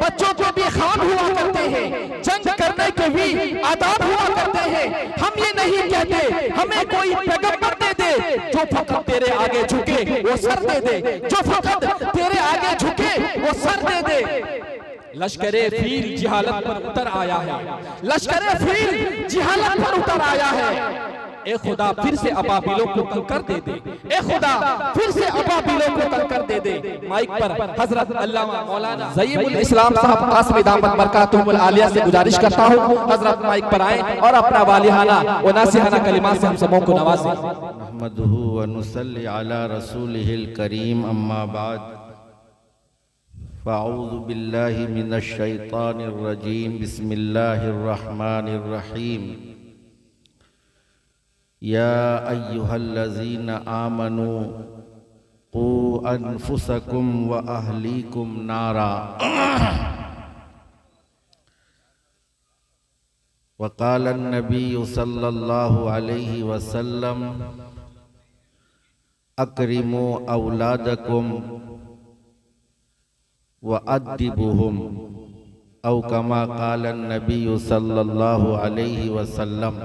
बच्चों को भी खान हुआ करते हैं, जंग करने के भी आदाब हुआ करते हैं। हम ये नहीं कहते हमें कोई पैगंबर दे दे जो फकत तेरे आगे झुके वो सर दे दे, जो फकत तेरे आगे झुके वो सर दे दे। लश्करे फील जिहालत पर उतर आया है, लश्करे फील जिहालत पर उतर आया है। ए खुदा फिर से अबाबिलों को तंग कर दे दे, ए खुदा फिर से अबाबिलों को तंग कर दे दे। माइक पर हजरत अल्लामा मौलाना ज़यीमुल इस्लाम साहब कासिम दामत बरकातुहुल आलिया से गुजारिश करता हूँ हजरत माइक पर आए और अपना वालिहाना व नासिहाना कलिमात से हम सबों को नवाजें। नहमदुहु व नुसल्ली अला रसूलिहिल करीम, अम्मा बाद, फ़अऊज़ु बिल्लाहि मिनश शैतानिर रजीम, बिस्मिल्लाहिर रहमानिर रहीम। या अय्युहल्लज़ीना आमनू क़ू अनफुसकुम व अहलीकुम नारा व क़ाला अन्नबिय्यु सल्लल्लाहु अलैहि वसल्लम अक्रिमू औलादकुम व अद्दिबुहुम औ कमा क़ाला अन्नबिय्यु सल्लल्लाहु अलैहि वसल्लम।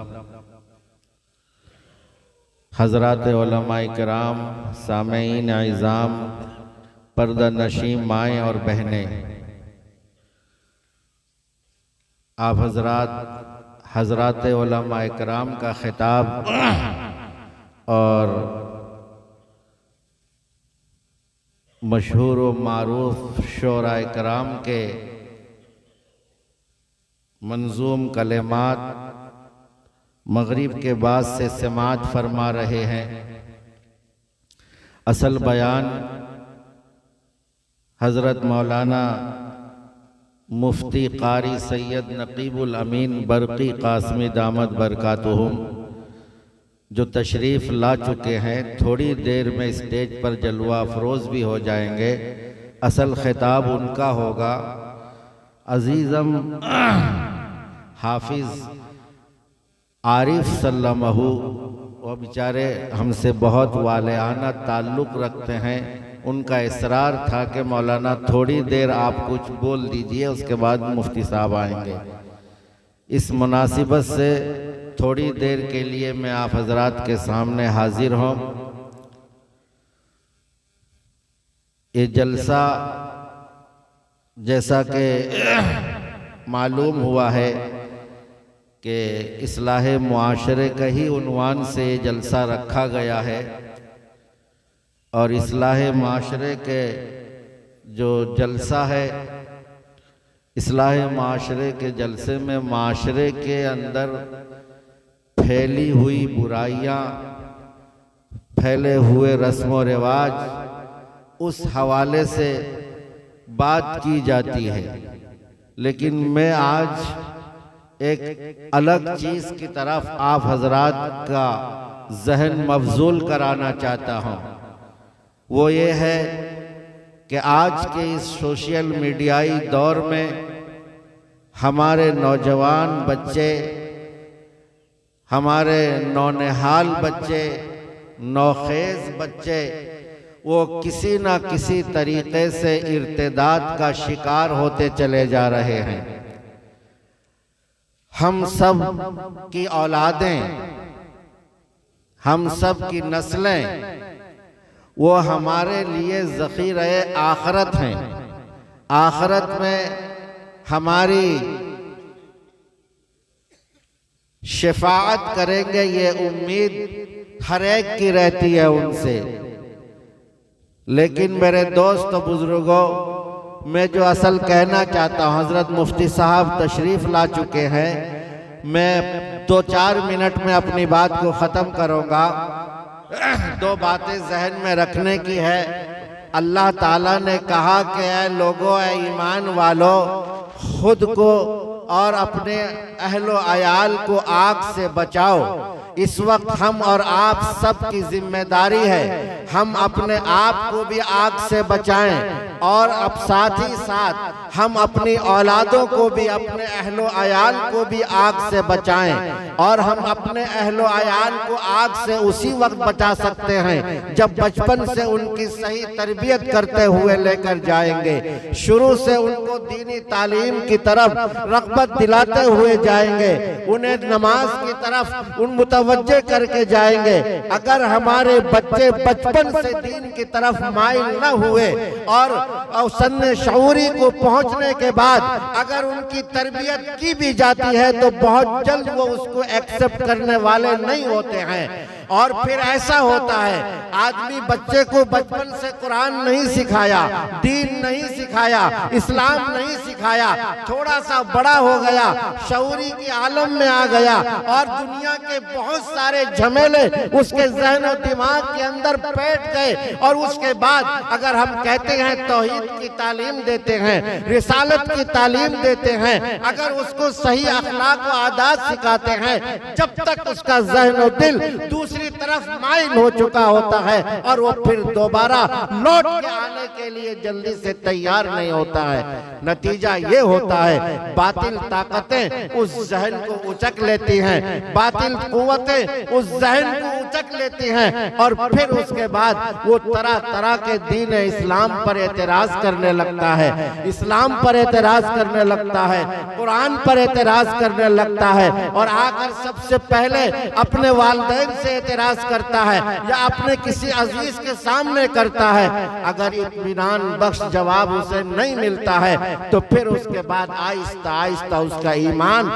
हज़रात उलमाए किराम, सामईन इज़ाम, पर्दा नशीं माएँ और बहनें, आप हज़रात उलमाए किराम का खिताब और मशहूर व मारूफ शोराए किराम के मंजूम कलेमात मगरिब के बाद से समाअत फरमा रहे हैं। असल बयान हज़रत मौलाना मुफ्ती कारी सैयद नकीबुल अमीन बरकी कासमी दामत बरकातुहुम जो तशरीफ़ ला चुके हैं, थोड़ी देर में स्टेज पर जलवा अफरोज़ भी हो जाएंगे। असल खिताब उनका होगा। अजीज़म हाफिज़ आरिफ सल्लमहु, वो बेचारे हमसे बहुत वालेआना ताल्लुक़ रखते हैं। उनका इसरार था कि मौलाना थोड़ी देर आप कुछ बोल दीजिए, उसके बाद मुफ्ती साहब आएंगे। इस मुनासिबत से थोड़ी देर के लिए मैं आप हजरात के सामने हाजिर हूँ। ये जलसा जैसा कि मालूम हुआ है कि इस्लाह मुआशरे का ही उन्वान से ये जलसा रखा गया है और इस्लाह मुआशरे के जो जलसा है, इस्लाह मुआशरे के जलसे में माशरे के अंदर फैली हुई बुराइयां, फैले हुए रस्म व रिवाज, उस हवाले से बात की जाती है। लेकिन मैं आज एक अलग चीज़ की तरफ आप हजरात का जहन मबजूल कराना चाहता हूँ। वो ये है कि आज के इस सोशल मीडियाई दौर में हमारे नौजवान बच्चे, हमारे नौनिहाल बच्चे, नौखेज़ बच्चे, वो किसी ना किसी तरीक़े से इर्तिदाद का शिकार होते चले जा रहे हैं। हम सब की औलादें, हम सब की नस्लें, वो हमारे लिए ज़ख़ीरे आखरत हैं। आखरत में हमारी शफ़ाअत करेंगे, ये उम्मीद हर एक की रहती है उनसे। लेकिन मेरे दोस्त बुजुर्गों, मैं जो असल कहना चाहता हूँ, हज़रत मुफ्ती साहब तशरीफ़ ला चुके हैं। मैं 2-4 मिनट में अपनी बात को ख़त्म करूँगा। 2 बातें जहन में रखने की है। अल्लाह ताला ने कहा कि ऐ लोगों, ऐ ईमान वालों, खुद को और अपने अहलो अयाल को आग से बचाओ। इस वक्त हम और आप सब की जिम्मेदारी है हम अपने आप को भी आग से बचाएं और अब साथ ही साथ हम अपनी औलादों को भी, अपने अहलो अयाल को भी आग से बचाएं। और हम अपने अहलो अयाल को आग से उसी वक्त बचा सकते हैं जब बचपन से उनकी सही तरबियत करते हुए लेकर जाएंगे, शुरू से उनको दीनी तालीम की तरफ रग़बत दिलाते हुए जाएंगे, उन्हें नमाज की तरफ उन मुतवज्जे करके जाएंगे। अगर हमारे बच्चे बचपन से दीन की तरफ माइल न हुए और सन्ने शऊरी को पहुंचने के बाद अगर उनकी तरबियत की भी जाती है तो बहुत जल्द वो उसको एक्सेप्ट करने वाले नहीं होते हैं। और फिर ऐसा होता है, आदमी बच्चे को बचपन से कुरान नहीं सिखाया, दीन नहीं सिखाया, इस्लाम नहीं सिखाया, थोड़ा सा बड़ा हो गया, शऊरी की आलम में आ गया और दुनिया के बहुत सारे झमेले उसके ज़हन और दिमाग के अंदर बैठ गए। और उसके बाद अगर हम कहते हैं तौहीद की तालीम देते हैं, रिसालत की तालीम देते हैं, अगर उसको सही अखलाक व आदात सिखाते हैं, जब तक उसका ज़हन और दिल दूसरी तरफ माइल हो चुका होता है और वो फिर दोबारा लौट के आने के लिए जल्दी से तैयार नहीं होता है। नतीजा ये होता है बातिल ताकतें उस ज़हन को उचक लेती हैं, बातिल कुव्वतें उस ज़हन को उचक लेती हैं और फिर उसके बाद वो तरह तरह के दीन इस्लाम पर एतराज करने लगता है, इस्लाम पर एतराज करने लगता है, कुरान पर एतराज करने लगता है और आकर सबसे पहले अपने वालिदैन से एतराज करता है या अपने किसी अजीज के सामने करता है। अगर इत्मीनान बख्श जवाब उसे नहीं मिलता है तो फिर उसके बाद आहिस्ता आहिस्ता उसका ईमान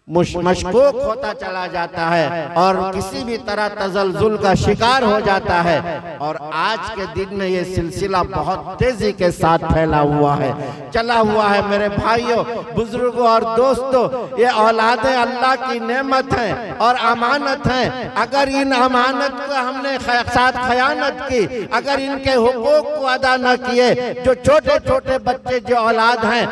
मशकूक होता चला जाता है और किसी भी तरह तजल्जुल का शिकार हो जाता है। और आज के दिन में ये सिलसिला बहुत तेजी के साथ फैला हुआ है, चला हुआ है। मेरे भाइयों, बुजुर्गों और दोस्तों, ये औलादे अल्लाह की नेमत हैं और अमानत हैं। अगर इन अमानत को हमने साथ खयानत की, अगर इनके हुकूक को अदा न किए, जो छोटे छोटे बच्चे जो औलाद हैं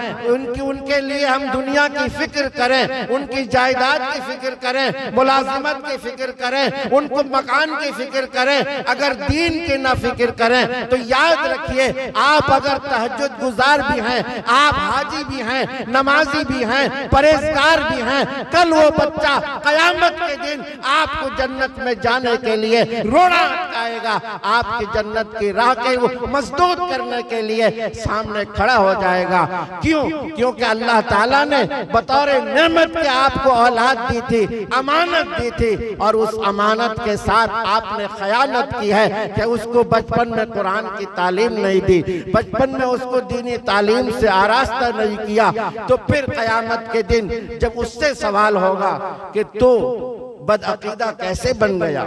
उनके लिए हम दुनिया की फिक्र करें, उनकी जायदाद की फिक्र करें, मुलाजिमत की फिक्र करें, उनको मकान की फिक्र करें, अगर दीन की ना फिक्र करें तो याद रखिए आप अगर तहज्जुद गुजार भी हैं, आप हाजी भी हैं, नमाजी भी हैं, परहेजगार भी हैं, कल वो बच्चा कयामत के दिन आपको जन्नत में जाने के लिए रोना अटकाएगा, आपकी जन्नत की राह के वो मजदूद करने के लिए सामने खड़ा हो जाएगा। क्यों? क्योंकि अल्लाह ताला ने बतौर नेमत के आपको औलाद दी थी, अमानत दी थी और उस अमानत के साथ आपने खयानत की है कि उसको बचपन में कुरान की तालीम नहीं दी, बचपन में उसको दीनी तालीम से आरास्ता नहीं किया। तो फिर कयामत के दिन जब उससे सवाल होगा कि तू बदअकीदा कैसे बन गया,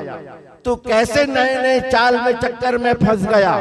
तू कैसे नए नए चाल में चक्कर में फंस गया,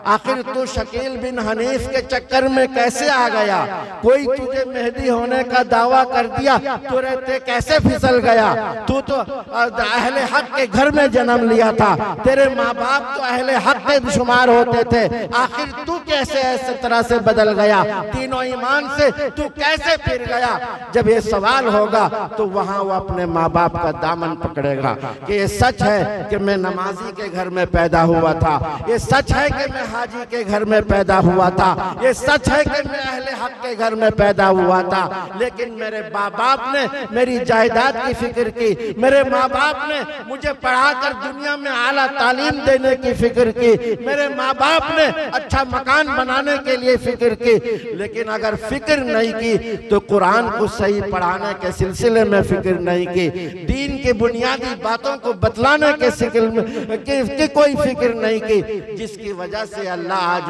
आखिर तू शकील बिन हनीफ के चक्कर में कैसे आ गया, कोई तुझे मेहदी होने का दावा कर दिया, तू रहते कैसे फिसल गया, तू तो अहले हक के घर में जन्म लिया था, तेरे माँ बाप तो अहले हक के शुमार होते थे, आखिर तू कैसे ऐसे तरह से बदल गया, तीनों ईमान से तू कैसे फिर गया। जब ये सवाल होगा तो वहाँ वो अपने माँ बाप का दामन पकड़ेगा कि ये सच है कि मैं नमाजी के घर में पैदा हुआ था, ये सच है कि मैं हाजी के घर में पैदा हुआ था, ये सच है कि मैं अहले हक के घर में पैदा हुआ था, लेकिन मेरे माँ बाप ने मेरी जायदाद की फिक्र की, मेरे माँ बाप ने मुझे पढ़ाकर दुनिया में आला तालीम देने की फिक्र की, मेरे माँ बाप ने अच्छा मकान बनाने के लिए फिक्र की। लेकिन अगर फिक्र नहीं की तो कुरान को सही पढ़ाने के सिलसिले में फिक्र नहीं की, दीन की बुनियादी बातों को बतलाने के की कोई फिक्र नहीं की, जिसकी वजह से अल्लाह आज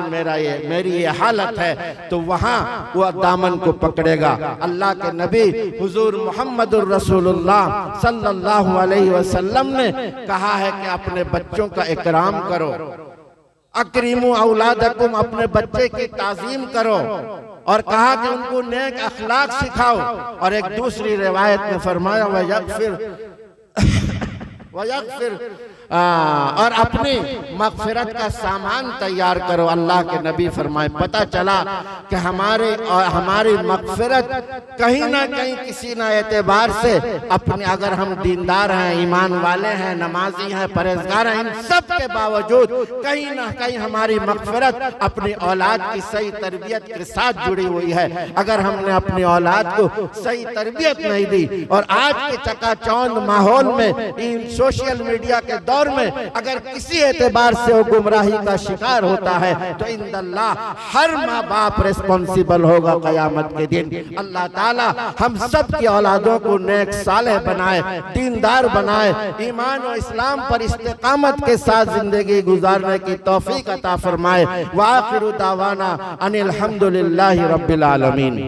मेरी ये हालत है, तो वहाँ वो दामन को पकड़ेगा। अल्लाह के नबी हुजूर मोहम्मदुर रसूलुल्लाह सल्लल्लाहु अलैहि वसल्लम ने कहा है कि अपने बच्चों का इकराम करो, अक्रीमु औलादकुम, अपने बच्चे की ताजीम करो, और कहा कि उनको नेक अखलाक सिखाओ। और एक दूसरी रिवायत में फरमाया वह फिर वयगफिर, और अपनी मगफिरत का सामान तैयार करो। अल्लाह के नबी फरमाए, पता चला कि हमारी मगफिरत कहीं ना कहीं किसी ना एतबार से अपने, अगर हम दीनदार हैं, ईमान वाले हैं, नमाजी हैं, परहेजगार हैं, इन सब के बावजूद कहीं ना कहीं हमारी मगफिरत अपनी औलाद की सही तरबियत के साथ जुड़ी हुई है। अगर हमने अपनी औलाद को सही तरबियत नहीं दी और आज के चकाचौंध माहौल में, इन सोशल मीडिया के दौर में अगर किसी एतबार से वो गुमराही का शिकार होता है तो इंदल्लाह हर माँ बाप रिस्पॉन्सिबल होगा क़यामत के दिन। अल्लाह ताला हम सब की औलादों को नेक सालेह बनाए, दीनदार बनाए, ईमान और इस्लाम पर इस्तिकामत के साथ जिंदगी गुजारने की तौफीक अता फरमाए। व आखिरु दावाना अनिल हम्दुलिल्लाहि रब्बिल आलमीन।